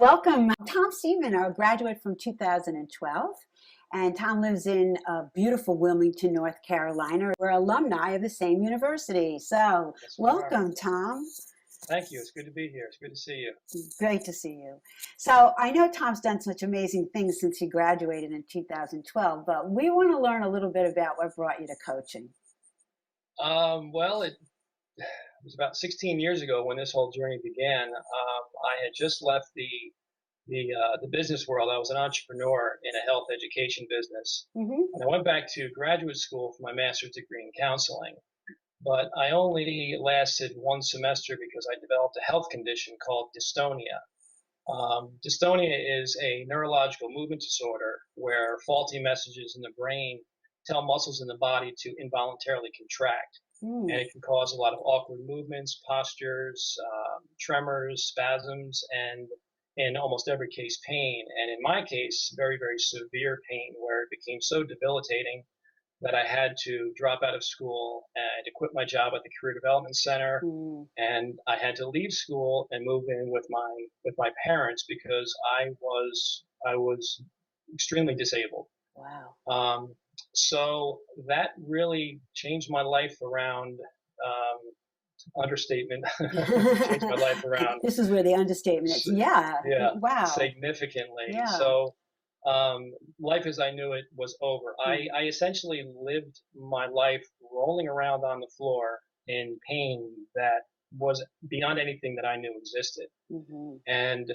welcome Tom Seaman, our graduate from 2012. And Tom lives in beautiful Wilmington, North Carolina. We're alumni of the same university. So Yes, we are. welcome, Tom. Thank you. It's good to be here. It's good to see you. Great to see you. So I know Tom's done such amazing things since he graduated in 2012, but we want to learn a little bit about what brought you to coaching. It was about 16 years ago when this whole journey began. I had just left the business world. I was an entrepreneur in a health education business, and I went back to graduate school for my master's degree in counseling. But I only lasted one semester because I developed a health condition called dystonia. Dystonia is a neurological movement disorder where faulty messages in the brain tell muscles in the body to involuntarily contract. And it can cause a lot of awkward movements, postures, tremors, spasms, and in almost every case, pain. And in my case, very, very severe pain where it became so debilitating that I had to drop out of school and to quit my job at the Career Development Center. And I had to leave school and move in with my parents because I was extremely disabled. Wow. So that really changed my life around, understatement, changed my life around. This is where the understatement is. Yeah. Wow. Significantly. Yeah. So life as I knew it was over. I essentially lived my life rolling around on the floor in pain that was beyond anything that I knew existed. And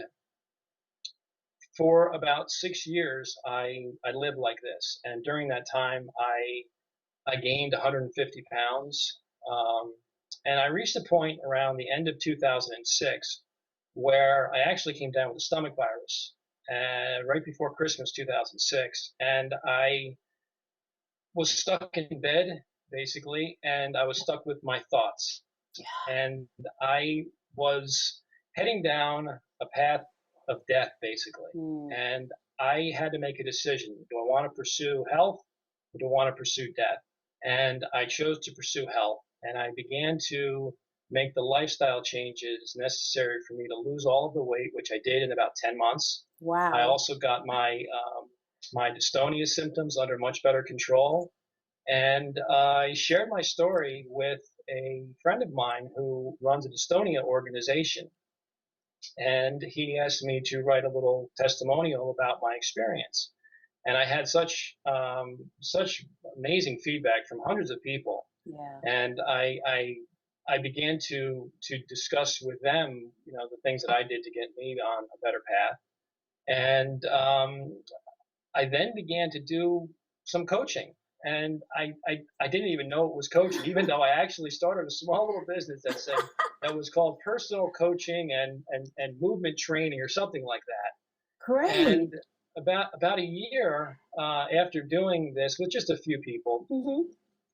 for about 6 years, I lived like this. And during that time, I gained 150 pounds. And I reached a point around the end of 2006 where I actually came down with a stomach virus right before Christmas 2006. And I was stuck in bed, basically, and I was stuck with my thoughts. And I was heading down a path of death, basically. And I had to make a decision. Do I want to pursue health or do I want to pursue death? And I chose to pursue health. And I began to make the lifestyle changes necessary for me to lose all of the weight, which I did in about 10 months. Wow. I also got my dystonia symptoms under much better control. And I shared my story with a friend of mine who runs a dystonia organization. And he asked me to write a little testimonial about my experience. And I had such amazing feedback from hundreds of people. Yeah. And I began to discuss with them, the things that I did to get me on a better path. And I then began to do some coaching. And I didn't even know it was coaching, even though I actually started a small little business that was called personal coaching and movement training or something like that. Great. And about a year after doing this with just a few people,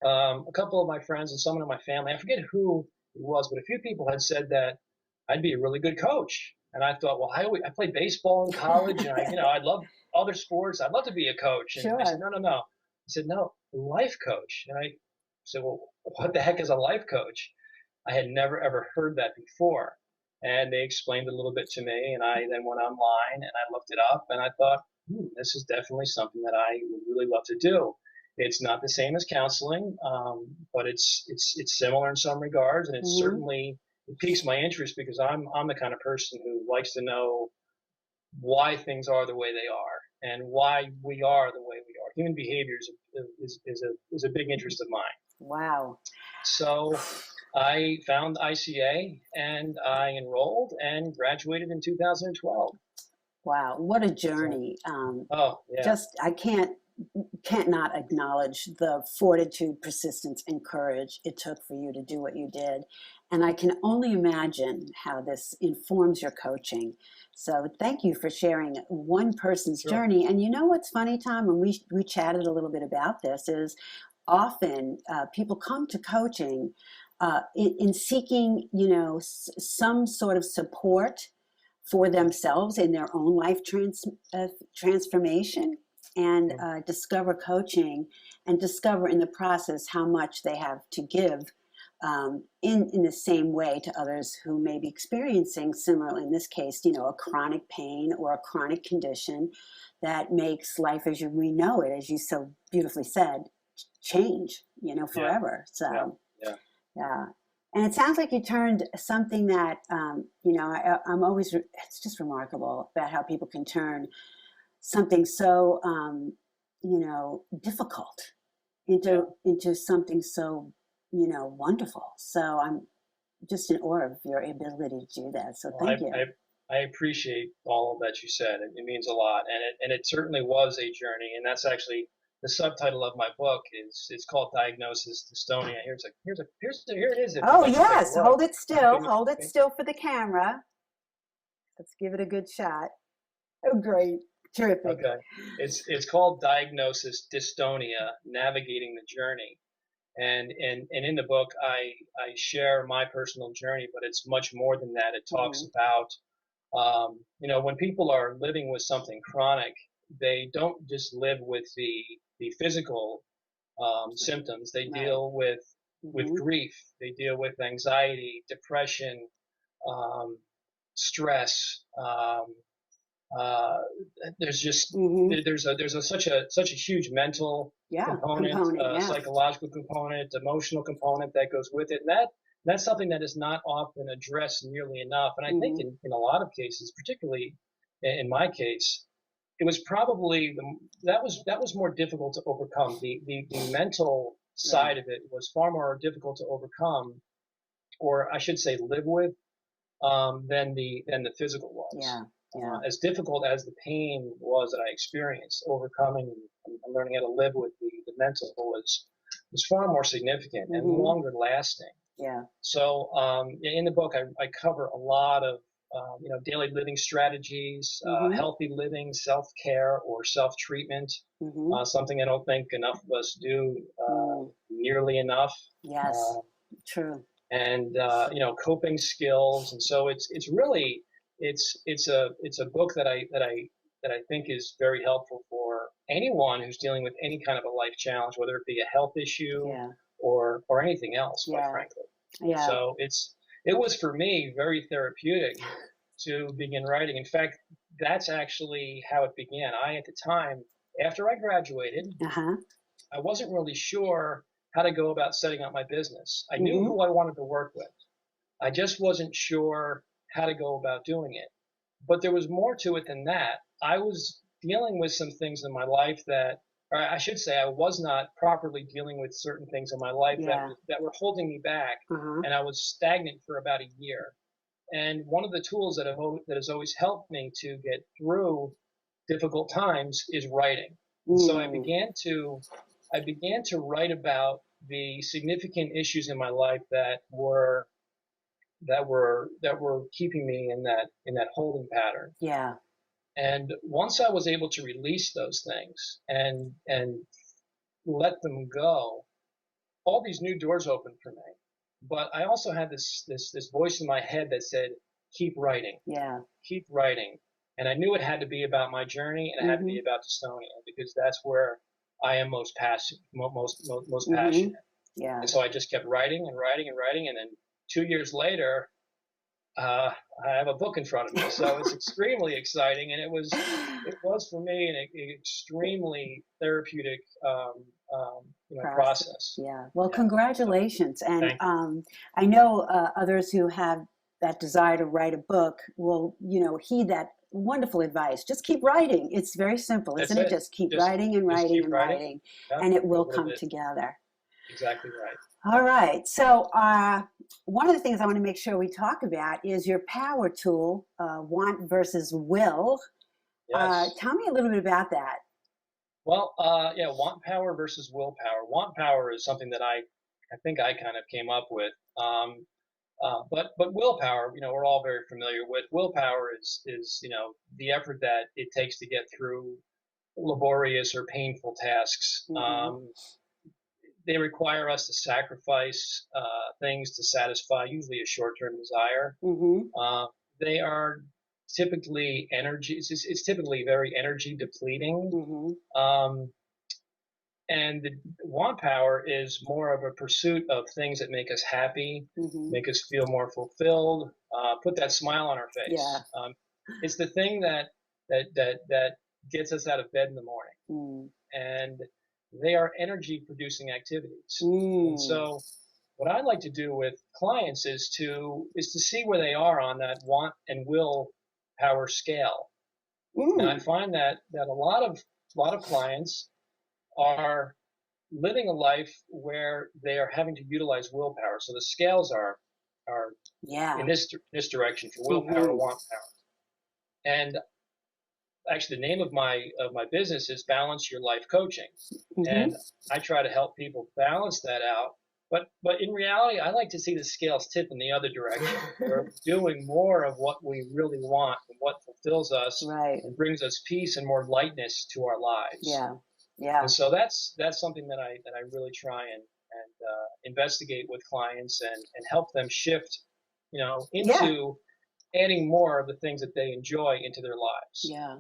a couple of my friends and someone in my family, I forget who it was, but a few people had said that I'd be a really good coach. And I thought, well, I played baseball in college, and I love other sports. I'd love to be a coach. And Sure. I said, no. I said, no, life coach. And I said, well, what the heck is a life coach? I had never, ever heard that before. And they explained a little bit to me, and I then went online and I looked it up, and I thought, this is definitely something that I would really love to do. It's not the same as counseling, but it's similar in some regards, and it piques my interest because I'm the kind of person who likes to know why things are the way they are and why we are the way we are. Human behavior is a big interest of mine. Wow. So I found ICA and I enrolled and graduated in 2012. Wow, what a journey. I can't not acknowledge the fortitude, persistence, and courage it took for you to do what you did. And I can only imagine how this informs your coaching. So thank you for sharing one person's journey. And you know what's funny, Tom, when we chatted a little bit about this, is often people come to coaching in seeking, some sort of support for themselves in their own life transformation, and discover coaching and discover in the process how much they have to give in the same way to others who may be experiencing similar, in this case, a chronic pain or a chronic condition that makes life as we know it, as you so beautifully said, change, forever. So, yeah. And it sounds like you turned something that, I'm always, it's just remarkable about how people can turn something so, difficult into something so, wonderful. So I'm just in awe of your ability to do that. So thank you. I appreciate all that you said. It means a lot, and it certainly was a journey. And that's actually the subtitle of my book. It's called Diagnosis Dystonia. Here it is. Oh yes, hold it still. Hold it still for the camera. Let's give it a good shot. Oh, great. Terrific. Okay. It's called Diagnosis Dystonia, Navigating the Journey. And in the book, I share my personal journey, but it's much more than that. It talks about, when people are living with something chronic, they don't just live with the physical symptoms. They deal with grief. They deal with anxiety, depression, stress. There's just there's such a huge mental component, psychological component, emotional component that goes with it, and that's something that is not often addressed nearly enough. And I think in a lot of cases, particularly in my case, it was probably that was more difficult to overcome. The mental side of it was far more difficult to overcome, or I should say live with, than the physical was. Yeah. As difficult as the pain was that I experienced, overcoming and learning how to live with the mental was far more significant and longer lasting. Yeah. So in the book, I cover a lot of daily living strategies, healthy living, self-care or self-treatment, something I don't think enough of us do nearly enough. Yes, true. And coping skills, and so it's really it's a book that I think is very helpful for anyone who's dealing with any kind of a life challenge, whether it be a health issue or anything else, quite frankly. Yeah. So it was for me very therapeutic to begin writing. In fact, that's actually how it began. At the time, after I graduated, I wasn't really sure how to go about setting up my business. I knew who I wanted to work with. I just wasn't sure how to go about doing it. But there was more to it than that. I was dealing with some things in my life or I should say, I was not properly dealing with certain things in my life that were holding me back, and I was stagnant for about a year. And one of the tools that has always helped me to get through difficult times is writing. So I began to write about the significant issues in my life that were keeping me in that holding pattern. Yeah. And once I was able to release those things and let them go, all these new doors opened for me. But I also had this voice in my head that said, keep writing. Yeah. Keep writing. And I knew it had to be about my journey, and it had to be about Dystonia, because that's where I am most passionate. Yeah. And so I just kept writing and writing and writing, and then 2 years later, I have a book in front of me. So it's extremely exciting, and it was for me an extremely therapeutic process. Yeah. Well, congratulations, and I know others who have that desire to write a book will heed that wonderful advice. Just keep writing. It's very simple, isn't it? Just keep writing and writing and writing, and it will come together. Exactly right. All right. So one of the things I want to make sure we talk about is your power tool, want versus will. Yes. Tell me a little bit about that. Well, want power versus willpower. Want power is something that I think I kind of came up with. But willpower, we're all very familiar with. Willpower is the effort that it takes to get through laborious or painful tasks. They require us to sacrifice things to satisfy usually a short-term desire. They are typically energy. It's typically very energy depleting. And the want power is more of a pursuit of things that make us happy, make us feel more fulfilled, put that smile on our face. Yeah. It's the thing that gets us out of bed in the morning. And they are energy producing activities. And so what I like to do with clients is to see where they are on that want and will power scale. And I find that a lot of clients are living a life where they are having to utilize willpower. So the scales are in this direction for willpower, want power. And actually, the name of my business is Balance Your Life Coaching, and I try to help people balance that out. But in reality, I like to see the scales tip in the other direction. We're doing more of what we really want and what fulfills us and brings us peace and more lightness to our lives. Yeah. Yeah. And so that's something that I really try and investigate with clients and help them shift, into adding more of the things that they enjoy into their lives. Yeah.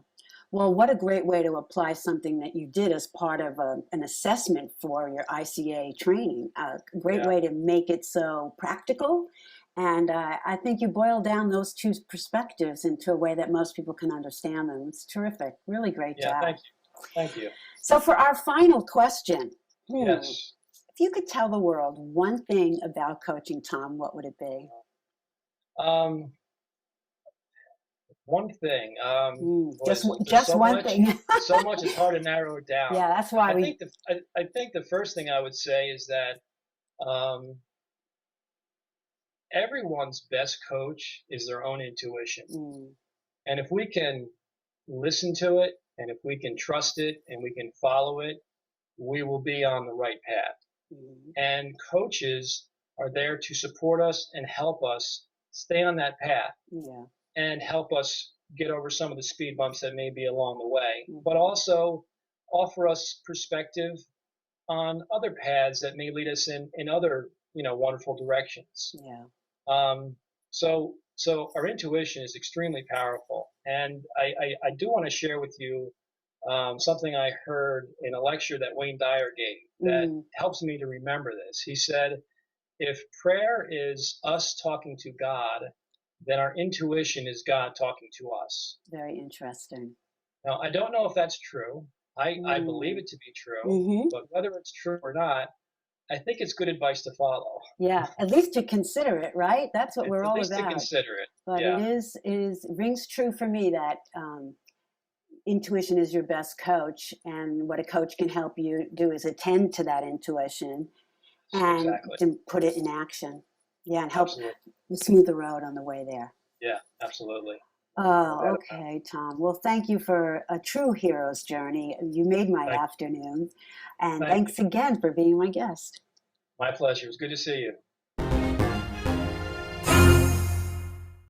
Well, what a great way to apply something that you did as part of an assessment for your ICA training. A great way to make it so practical. And I think you boil down those two perspectives into a way that most people can understand them. It's terrific. Really great job. Thank you. Thank you. So for our final question, yes. If you could tell the world one thing about coaching, Tom, what would it be? One thing. Just one thing. So much is hard to narrow it down. Yeah, that's why I think the first thing I would say is that everyone's best coach is their own intuition. And if we can listen to it, and if we can trust it, and we can follow it, we will be on the right path. And coaches are there to support us and help us stay on that path. And help us get over some of the speed bumps that may be along the way, but also offer us perspective on other paths that may lead us in other, wonderful directions. So our intuition is extremely powerful. And I do want to share with you something I heard in a lecture that Wayne Dyer gave that helps me to remember this. He said, if prayer is us talking to God, then our intuition is God talking to us. Very interesting. Now, I don't know if that's true. I believe it to be true, but whether it's true or not, I think it's good advice to follow. Yeah, at least to consider it, right? That's what we're all about. At least to consider it. But it rings true for me that intuition is your best coach, and what a coach can help you do is attend to that intuition and to put it in action. Yeah, and help smooth the road on the way there. Yeah, absolutely. Oh, okay, Tom. Well, thank you for a true hero's journey. You made my afternoon. And thanks again for being my guest. My pleasure. It was good to see you.